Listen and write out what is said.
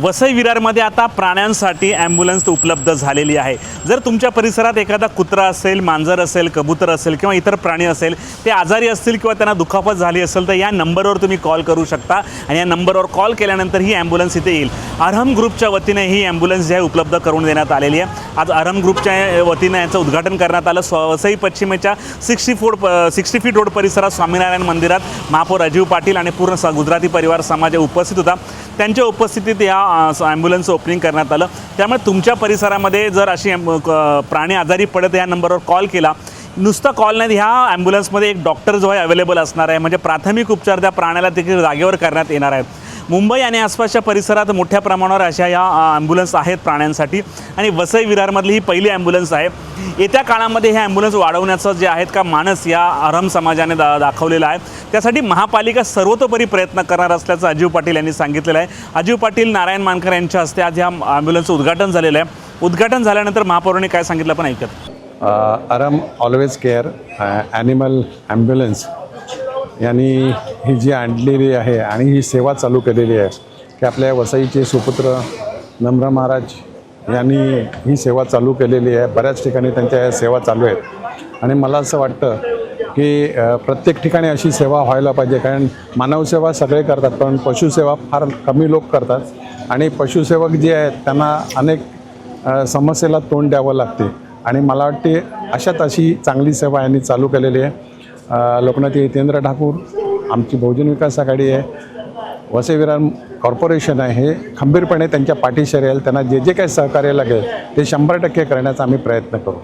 वसई विरारमध्ये आता प्राण्यांसाठी ॲम्ब्युलन्स उपलब्ध झालेली आहे। जर तुमच्या परिसरात एखादा कुत्रा असेल, मांजर असेल, कबूतर असेल किंवा इतर प्राणी असेल, ते आजारी असतील किंवा त्यांना दुखापत झाली असेल तर या नंबरवर तुम्ही कॉल करू शकता आणि या नंबरवर कॉल केल्यानंतर ही ॲम्ब्युलन्स इथे येईल। अरहम ग्रुपच्या वतीने ही ॲम्ब्युलन्स जी आहे उपलब्ध करून देण्यात आलेली आहे। आज अरहम ग्रुपच्या वतीने याचं उद्घाटन करण्यात आलं। वसई पश्चिमेच्या 60 फीट रोड परिसरात स्वामीनारायण मंदिरात महापौर राजीव पाटील आणि पूर्ण गुजराती परिवार समाज उपस्थित होता। त्यांच्या उपस्थितीत या ॲम्ब्युलन्सचं ओपनिंग करण्यात आलं। त्यामुळे तुमच्या परिसरामध्ये जर अशी प्राणी आजारी पडत या नंबरवर कॉल केला, नुसता कॉल नाही, ह्या ॲम्ब्युलन्समध्ये एक डॉक्टर जो आहे अवेलेबल असणार आहे, म्हणजे प्राथमिक उपचार त्या प्राण्याला देखील जागेवर करण्यात येणार आहेत। मुंबई आणि आसपासच्या परिसरात मोठ्या प्रमाणावर अशा या ॲम्ब्युलन्स आहेत प्राण्यांसाठी आणि वसई विरारमधली ही पहिली ॲम्ब्युलन्स आहे। येत्या काळामध्ये हे ॲम्ब्युलन्स वाढवण्याचं जे आहेत का मानस या अरहम समाजाने दाखवलेला आहे, त्यासाठी महापालिका सर्वतोपरी प्रयत्न करणार असल्याचं अजीव पाटील यांनी सांगितलेलं आहे। अजीव पाटील, नारायण मानकर यांच्या हस्ते आज या ॲम्ब्युलन्सचं उद्घाटन झालेलं आहे। उद्घाटन झाल्यानंतर महापौरांनी काय सांगितलं पण ऐकत। Arham always care animal ambulance यांनी ही जी आणलेली आहे आणि ही सेवा चालू केलेली आहे की आपल्या वसईचे सुपुत्र नम्र महाराज यांनी ही सेवा चालू केलेली आहे। बऱ्याच ठिकाणी त्यांच्या या सेवा चालू आहेत आणि मला असं वाटतं की प्रत्येक ठिकाणी अशी सेवा व्हायला पाहिजे, कारण मानवसेवा सगळे करतात पण पशुसेवा फार कमी लोक करतात आणि पशुसेवक जे आहेत त्यांना अनेक समस्येला तोंड द्यावं लागते आणि मला वाटते अशी चांगली सेवा यांनी चालू केलेली आहे। लोकनेते हितेंद्र ठाकूर, आमची बहुजन विकास आघाडी आहे, वसई विरार कॉर्पोरेशन आहे, हे खंबीरपणे त्यांच्या पाठीशी राहील। त्यांना जे जे काही सहकार्य लागेल ते 100% करण्याचा आम्ही प्रयत्न करू।